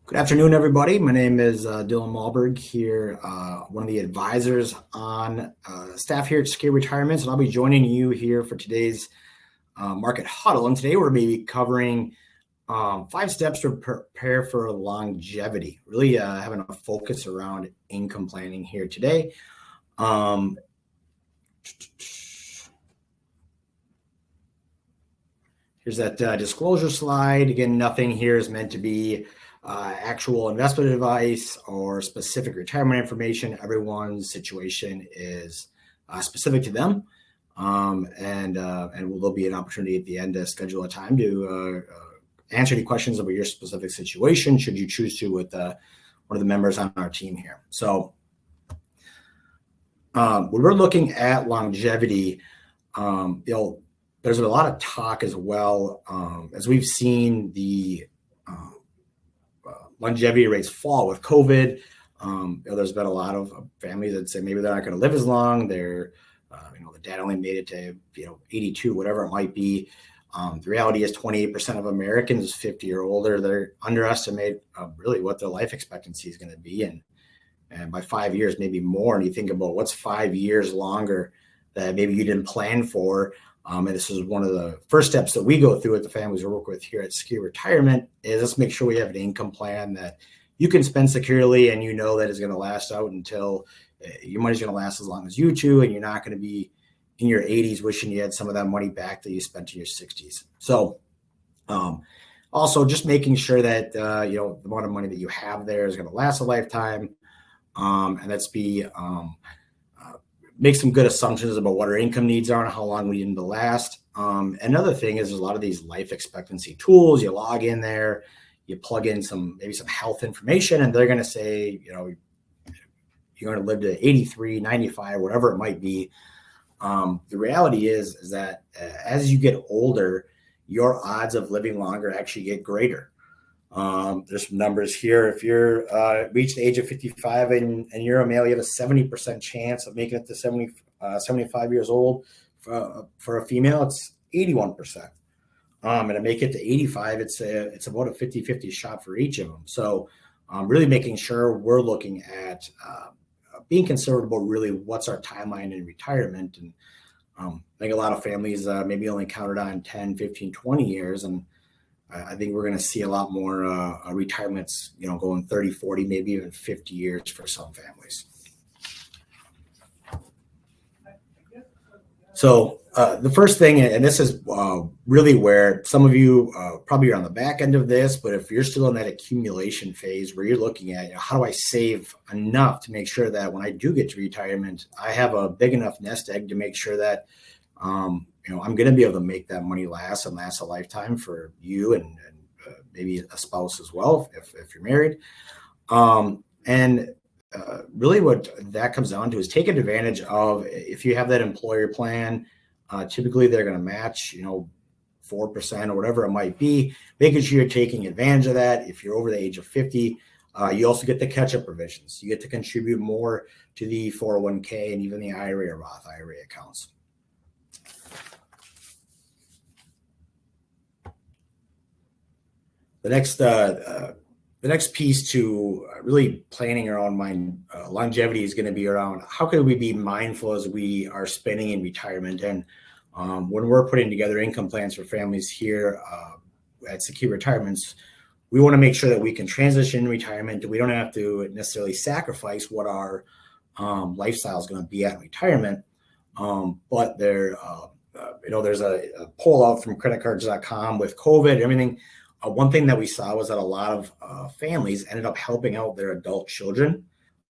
Good afternoon, everybody. My name is Dylan Malberg here, one of the advisors on staff here at Secure Retirements, and I'll be joining you here for today's market huddle. And today we're going to be covering 5 steps to prepare for longevity, really having a focus around income planning here today. Here's that disclosure slide. Again, nothing here is meant to be actual investment advice or specific retirement information. Everyone's situation is specific to them. And there'll be an opportunity at the end to schedule a time to answer any questions about your specific situation, should you choose to, with one of the members on our team here. So when we're looking at longevity, there's been a lot of talk as well, as we've seen the longevity rates fall with COVID. There's been a lot of families that say maybe they're not going to live as long. They're, the dad only made it to 82, whatever it might be. The reality is 28% of Americans 50 or older, they're underestimate really what their life expectancy is going to be, and by 5 years, maybe more. And you think about what's 5 years longer that maybe you didn't plan for. And this is one of the first steps that we go through with the families we work with here at Secure Retirement, is let's make sure we have an income plan that you can spend securely and that is going to last out until your money's going to last as long as you two, and you're not going to be in your 80s wishing you had some of that money back that you spent in your 60s. So also just making sure that the amount of money that you have there is going to last a lifetime, and let's make some good assumptions about what our income needs are and how long we need them to last. Another thing is there's a lot of these life expectancy tools. You log in there, you plug in maybe some health information, and they're going to say, you're going to live to 83, 95, whatever it might be. The reality is that as you get older, your odds of living longer actually get greater. There's some numbers here. If you're reached the age of 55 and you're a male, you have a 70% chance of making it to 75 years old. For a female, it's 81%. And to make it to 85, it's about a 50-50 shot for each of them. So really making sure we're looking at being conservative about really what's our timeline in retirement. And I think a lot of families maybe only counted on 10, 15, 20 years. And I think we're going to see a lot more retirements, going 30, 40, maybe even 50 years for some families. So the first thing, and this is really where some of you probably are on the back end of this, but if you're still in that accumulation phase where you're looking at, how do I save enough to make sure that when I do get to retirement, I have a big enough nest egg to make sure that I'm going to be able to make that money last a lifetime for you and maybe a spouse as well, if you're married. Really what that comes down to is taking advantage of, if you have that employer plan, typically they're going to match, 4% or whatever it might be, making sure you're taking advantage of that. If you're over the age of 50, you also get the catch-up provisions. You get to contribute more to the 401k and even the IRA or Roth IRA accounts. The next piece to really planning our own longevity is going to be around how can we be mindful as we are spending in retirement. And when we're putting together income plans for families here at Secure Retirements, we want to make sure that we can transition in retirement. We don't have to necessarily sacrifice what our lifestyle is going to be at retirement. But there's a poll out from creditcards.com with COVID and everything. One thing that we saw was that a lot of families ended up helping out their adult children,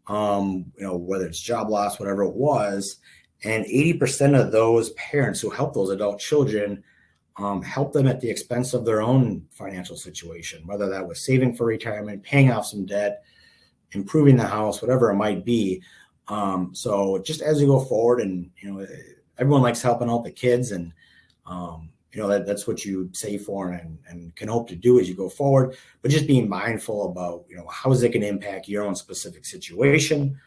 whether it's job loss, whatever it was. And 80% of those parents who helped those adult children helped them at the expense of their own financial situation, whether that was saving for retirement, paying off some debt, improving the house, whatever it might be. So just as you go forward, and everyone likes helping out the kids, and that's what you save for and can hope to do as you go forward. But just being mindful about, how is it going to impact your own specific situation?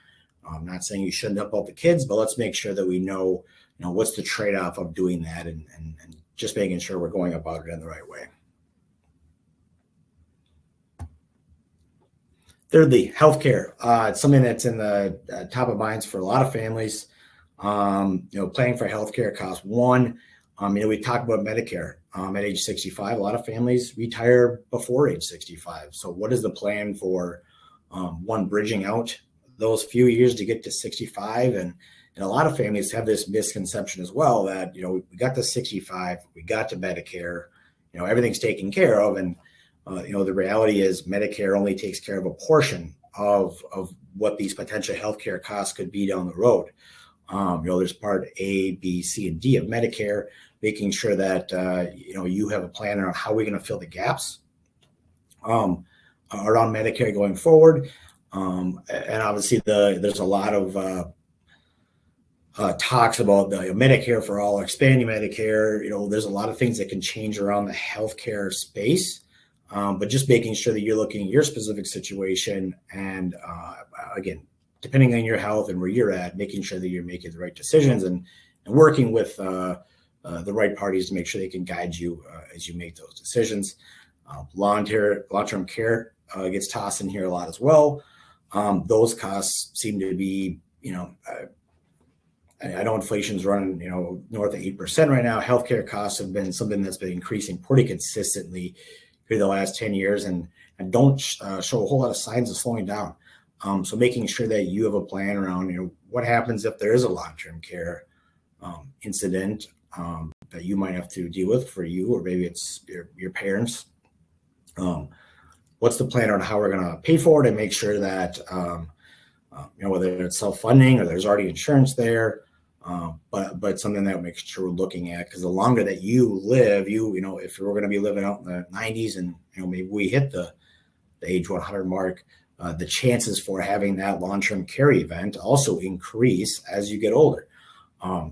I'm not saying you shouldn't help out the kids, but let's make sure that we know, what's the trade-off of doing that, and just making sure we're going about it in the right way. Thirdly, healthcare. It's something that's in the top of minds for a lot of families. Planning for healthcare costs. One, we talk about Medicare at age 65. A lot of families retire before age 65. So what is the plan for one, bridging out those few years to get to 65? And a lot of families have this misconception as well that, we got to 65, we got to Medicare, everything's taken care of. And, the reality is Medicare only takes care of a portion of what these potential healthcare costs could be down the road. There's part A, B, C, and D of Medicare, making sure that, you have a plan around how we're going to fill the gaps around Medicare going forward. And obviously there's a lot of talks about the Medicare for all, expanding Medicare. There's a lot of things that can change around the healthcare space, but just making sure that you're looking at your specific situation and, again, depending on your health and where you're at, making sure that you're making the right decisions and working with the right parties to make sure they can guide you as you make those decisions. Long-term care gets tossed in here a lot as well. Those costs seem to be, I know inflation's running, north of 8% right now. Healthcare costs have been something that's been increasing pretty consistently through the last 10 years and don't show a whole lot of signs of slowing down. So making sure that you have a plan around, what happens if there is a long-term care incident that you might have to deal with for you, or maybe it's your parents. What's the plan on how we're going to pay for it and make sure that, whether it's self-funding or there's already insurance there, but something that makes sure we're looking at, because the longer that you live, if we're going to be living out in the 90s and, maybe we hit the age 100 mark, the chances for having that long-term care event also increase as you get older.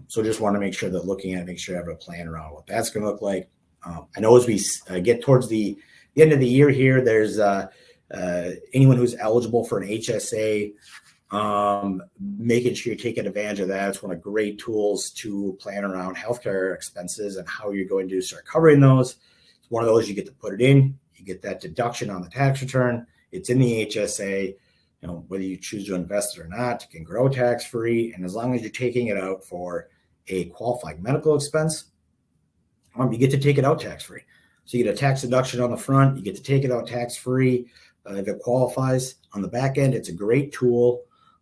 So just want to make sure that make sure I have a plan around what that's going to look like. I know as we get towards the end of the year here, there's anyone who's eligible for an HSA, making sure you're taking advantage of that. It's one of great tools to plan around healthcare expenses and how you're going to start covering those. It's one of those you get to put it in, you get that deduction on the tax return. It's in the HSA, whether you choose to invest it or not, it can grow tax-free. And as long as you're taking it out for a qualified medical expense, you get to take it out tax-free. So you get a tax deduction on the front, you get to take it out tax-free if it qualifies. On the back end, it's a great tool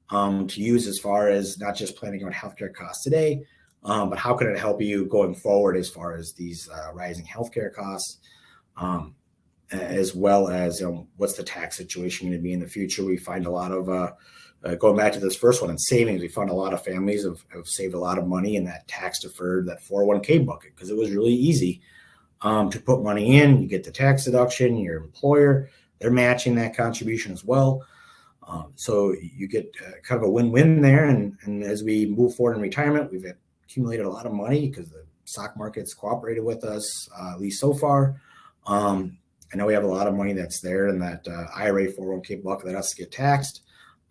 to use as far as not just planning on healthcare costs today, but how can it help you going forward as far as these rising healthcare costs, as well as what's the tax situation going to be in the future. We find a lot of, going back to this first one in savings, we found a lot of families have saved a lot of money in that tax deferred, that 401k bucket, because it was really easy to put money in. You get the tax deduction, your employer, they're matching that contribution as well. So you get kind of a win-win there. And as we move forward in retirement, we've accumulated a lot of money because the stock market's cooperated with us, at least so far. I know we have a lot of money that's there in that IRA 401k bucket that has to get taxed.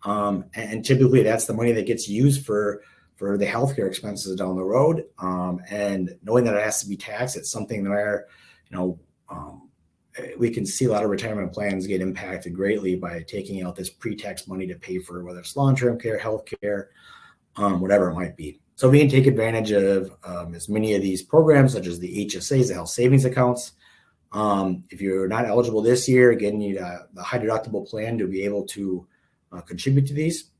And typically that's the money that gets used for the healthcare expenses down the road. And knowing that it has to be taxed, it's something where, we can see a lot of retirement plans get impacted greatly by taking out this pre-tax money to pay for whether it's long-term care, healthcare, whatever it might be. So we can take advantage of as many of these programs, such as the HSAs, the health savings accounts. If you're not eligible this year, again, you need the high deductible plan to be able to contribute to these.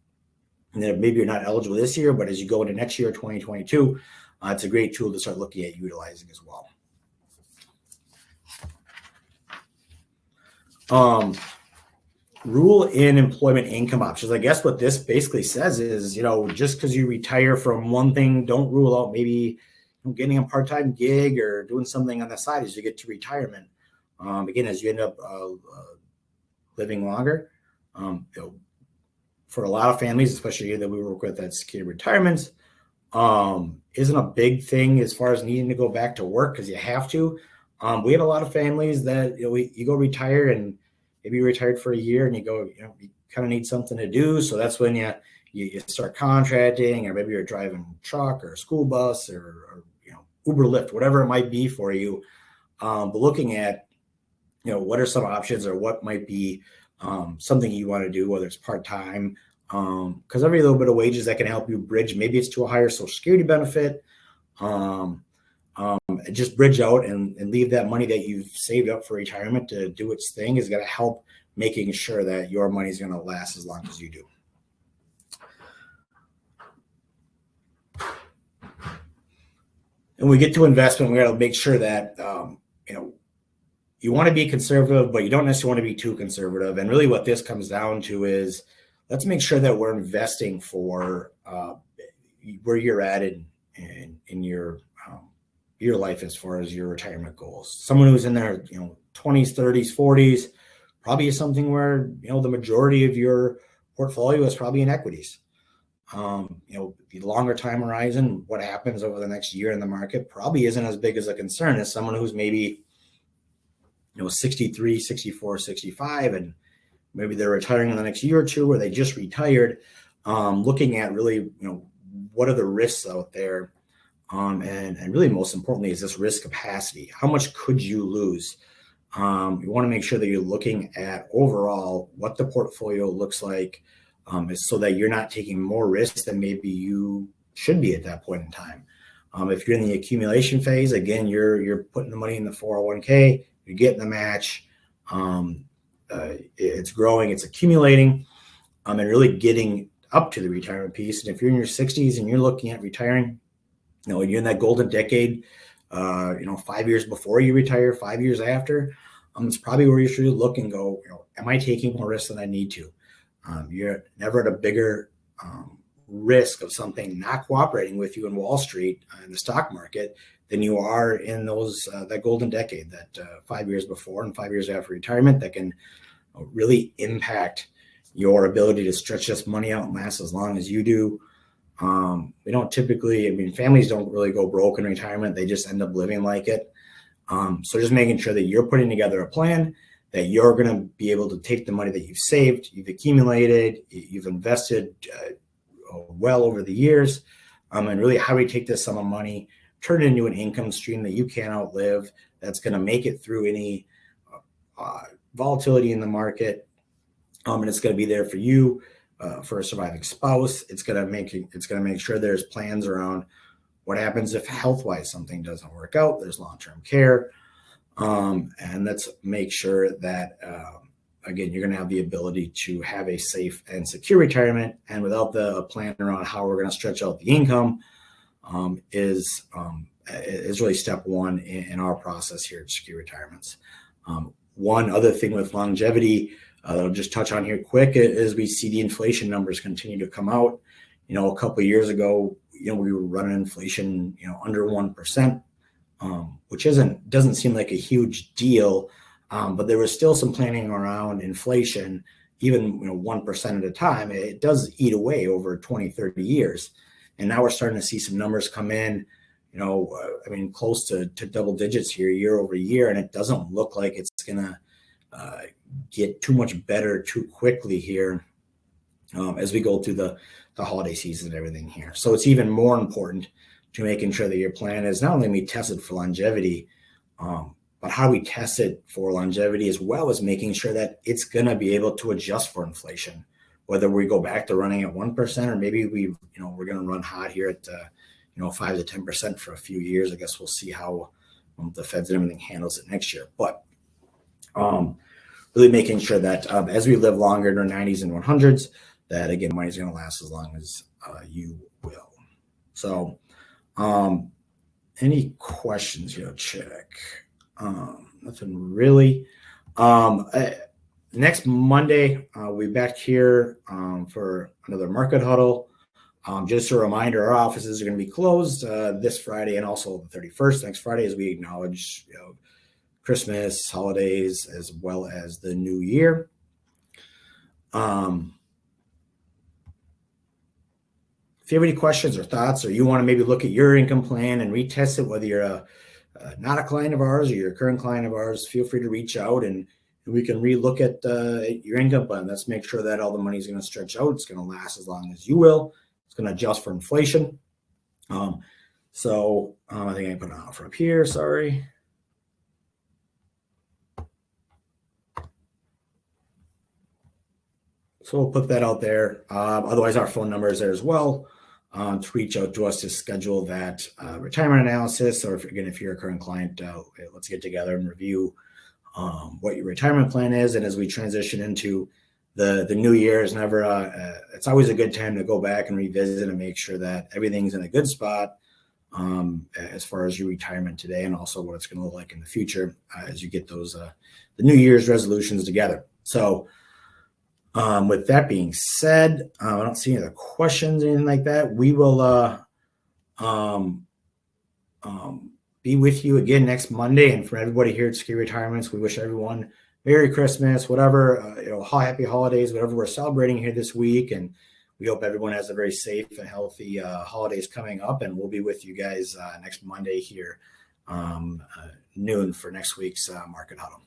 And then maybe you're not eligible this year, but as you go into next year, 2022, it's a great tool to start looking at utilizing as well. Rule in employment income options. I guess what this basically says is, just because you retire from one thing, don't rule out maybe getting a part-time gig or doing something on the side as you get to retirement. Again, as you end up living longer, for a lot of families, especially that we work with at Secure Retirements, isn't a big thing as far as needing to go back to work because you have to. We have a lot of families that you go retire and maybe you're retired for a year and you go, you kind of need something to do. So that's when you start contracting, or maybe you're driving a truck or a school bus or Uber, Lyft, whatever it might be for you. But looking at what are some options or what might be something you want to do, whether it's part-time, because every little bit of wages that can help you bridge, maybe it's to a higher Social Security benefit, just bridge out and leave that money that you've saved up for retirement to do its thing is going to help making sure that your money is going to last as long as you do. And we get to investment, we got to make sure that, you want to be conservative, but you don't necessarily want to be too conservative. And really what this comes down to is, let's make sure that we're investing for where you're at in your life as far as your retirement goals. Someone who's in their 20s, 30s, 40s probably is something where the majority of your portfolio is probably in equities. The longer time horizon, what happens over the next year in the market probably isn't as big as a concern as someone who's maybe 63, 64, 65, and maybe they're retiring in the next year or two, or they just retired, looking at really, what are the risks out there? And really most importantly is this risk capacity. How much could you lose? You want to make sure that you're looking at overall what the portfolio looks like, so that you're not taking more risks than maybe you should be at that point in time. If you're in the accumulation phase, again, you're putting the money in the 401k, you're getting the match, it's growing, it's accumulating, and really getting up to the retirement piece. And if you're in your 60s and you're looking at retiring, you're in that golden decade, 5 years before you retire, 5 years after, it's probably where you should look and go, am I taking more risk than I need to? You're never at a bigger risk of something not cooperating with you in Wall Street in the stock market than you are in those that golden decade, that 5 years before and 5 years after retirement, that can really impact your ability to stretch this money out and last as long as you do. We don't typically, families don't really go broke in retirement. They just end up living like it. So just making sure that you're putting together a plan, that you're going to be able to take the money that you've saved, you've accumulated, you've invested well over the years, and really how do we take this sum of money, turn it into an income stream that you can't outlive, that's going to make it through any volatility in the market, and it's going to be there for you, for a surviving spouse. It's going to make sure there's plans around what happens if health-wise something doesn't work out. There's long-term care, and let's make sure that again, you're going to have the ability to have a safe and secure retirement. And without the plan around how we're going to stretch out the income, is really step one in our process here at Secure Retirements. One other thing with longevity that I'll just touch on here quick is we see the inflation numbers continue to come out. A couple of years ago, we were running inflation, under 1%, which doesn't seem like a huge deal. But there was still some planning around inflation, even 1% at a time. It does eat away over 20, 30 years. And now we're starting to see some numbers come in, close to double digits here year over year. And it doesn't look like it's going to get too much better too quickly here as we go through the holiday season and everything here. So it's even more important to making sure that your plan is not only be tested for longevity, but how we test it for longevity, as well as making sure that it's going to be able to adjust for inflation, whether we go back to running at 1% or maybe we're going to run hot here at 5 to 10% for a few years. I guess we'll see how the Feds and everything handles it next year. But really making sure that as we live longer in our 90s and 100s, that again, money's going to last as long as you will. So any questions here? Check. Nothing really. Next Monday, we'll be back here for another market huddle. Just a reminder, our offices are going to be closed this Friday and also the 31st, next Friday, as we acknowledge Christmas, holidays, as well as the new year. If you have any questions or thoughts, or you want to maybe look at your income plan and retest it, whether you're not a client of ours or you're a current client of ours, feel free to reach out and we can relook at your income plan. Let's make sure that all the money is going to stretch out. It's going to last as long as you will. It's going to adjust for inflation. I think I put an offer up here. Sorry. So we'll put that out there. Otherwise, our phone number is there as well to reach out to us to schedule that retirement analysis. Or if you're a current client, let's get together and review what your retirement plan is. And as we transition into the new year, is never it's always a good time to go back and revisit and make sure that everything's in a good spot as far as your retirement today, and also what it's going to look like in the future as you get those the New Year's resolutions together. So with that being said, I don't see any other questions or anything like that. We will be with you again next Monday. And for everybody here at Secure Retirements, we wish everyone Merry Christmas, whatever, happy holidays, whatever we're celebrating here this week. And we hope everyone has a very safe and healthy holidays coming up. And we'll be with you guys next Monday here, noon, for next week's Market Huddle.